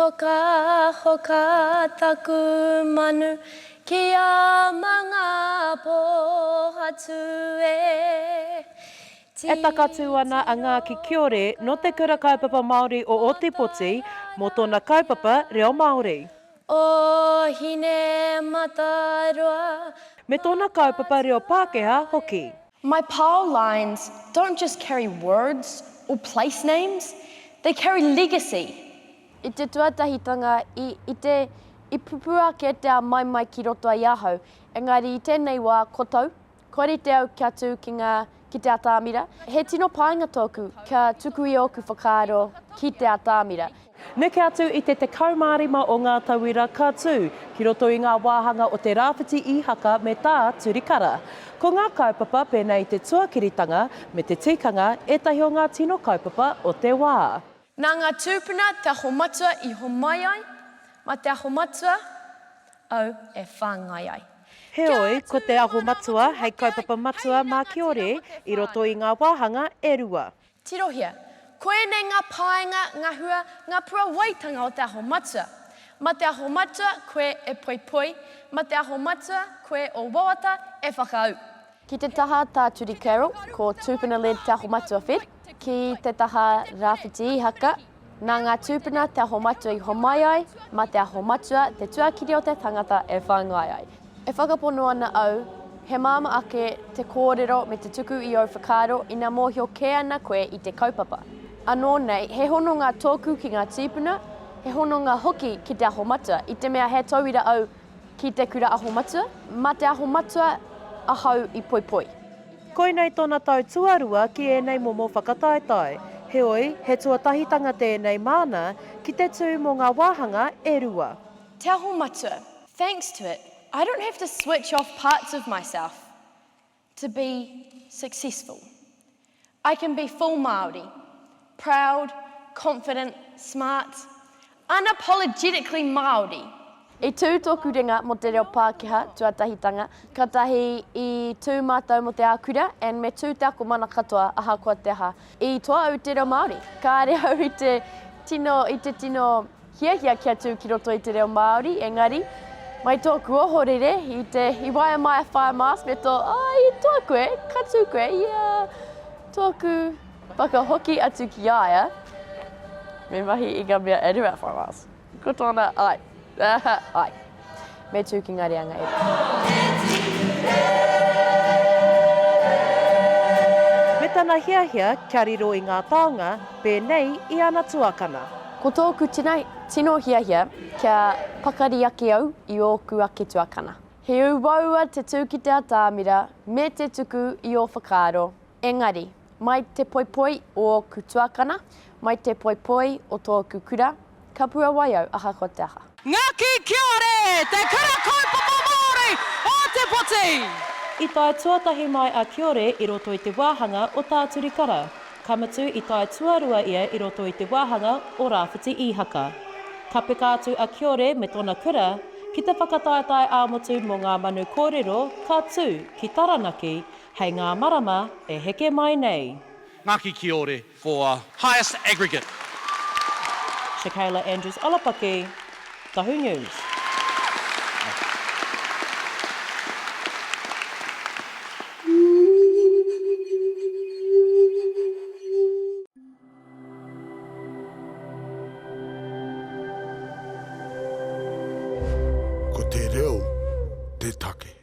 Hoka hoka taku manu ki a manga pohatu e. E takatu ana a Ngaki Kiore no Te Kura Kaupapa Māori o Ōtepoti mō tōna kaupapa reo Māori. O hine mataroa. Me tōna kaupapa reo Pākehā hoki. My pao lines don't just carry words or place names, they carry legacy. I te tuatahitanga i pupua ke te a mai ki roto ai ahau. Engari i tēnei wā kotou, kore te au kia tū ki te atāmira. He tino painga tōku kia tuku i oku whakaaro ki te atāmira. Neke atu i te kaumārima o ngā tauira ka tū, ki roto i ngā wāhanga o te Rāwhiti Ihaka me Tā Turi Kara. Ko ngā kaupapa pēnei te tuakiritanga me te tikanga etahi o ngā tino kaupapa o te wā. Nā ngā tūpuna Te Aho Matua I homai ai, ma Te Aho Matua au e whāngai ai. Heoi, ko Te Aho Matua hei kaupapa matua mā Kiore I roto i ngā wāhanga e rua. Tirohia, koe nei ngā paenga, ngā hua, ngā pua waitanga o Te Aho Matua. Ma Te Aho Matua koe e poipoi, ma Te Aho Matua koe o wawata e whakaau. Ki te taha Tā Turi Kara, ko tūpuna led Te Aho Matua Whed. Ki te taha Rāwhiti Ihaka, nā ngā tūpuna Te Aho Matua I homai ai, ma Te Aho Matua te tuakiri o te tangata e whāngai ai. E whakapono ana au, he māma ake te kōrero me te tuku I au whakaaro ina mōhio ke ana koe I te kaupapa. Anō nei, he hono ngā tōku ki ngā tūpuna, he hono ngā hoki ki Te Aho Matua, I te mea he tauira au ki te kura Aho Matua, ma Te Aho Matua ahau I poipoi. Koe nei tōna tau tuarua ki e nei momo whakataetae. Heoi, he tuatahitanga tēnei māna ki te tū mō ngā wāhanga e rua. Te Aho Matua, thanks to it, I don't have to switch off parts of myself to be successful. I can be full Māori, proud, confident, smart, unapologetically Māori. I tū tōku ringa mo te reo Pākehā tuatahitanga, ka tahi I tū mātou mo te ākura, and me tū te ako mana katoa aha kua te aha. I toa au te reo Māori. Ka are au I te tino hiahia kia tū ki roto I te reo Māori, engari, mai tōku ohorere, I waia mai a whae maas, me tō, I toa koe, ka tū koe, ia, tōku whakahoki atu ki aia. Me mahi I ka mea e rua whae maas. Ko tōna, ai. Ai, me tū ki ngā reanga e. Me tana hiahia kia riro I ngā taonga, pēnei I ana tuakana. Ko tōku tino hiahia kia pakari ake au I ōku ake tuakana. He uwaua te tū ki te atāmira me te tuku I o whakaaro. Engari, mai te poipoi o ōku tuakana, mai te poipoi o tōku kura, ka pua wai au aha ko te aha. Ngaki Kiore, Te Kura Kaupapa Māori, Ōtepoti! I tae tuatahi mai a Kiore I roto I te wāhanga o Tā Turi Kara. Kamatu I tae tuarua ia I roto I te wāhanga o Rāwhiti Ihaka. Ka peka atu a Kiore me tōna kura, ki te whakataetae-a-rohe mō Ngā Manu Kōrero, ka tū ki taranaki, hei ngā marama e heke mai nei. Ngaki Kiore for highest aggregate. Shakayla Andrews-Alapaki, Tahu News. Ko te reo, te take.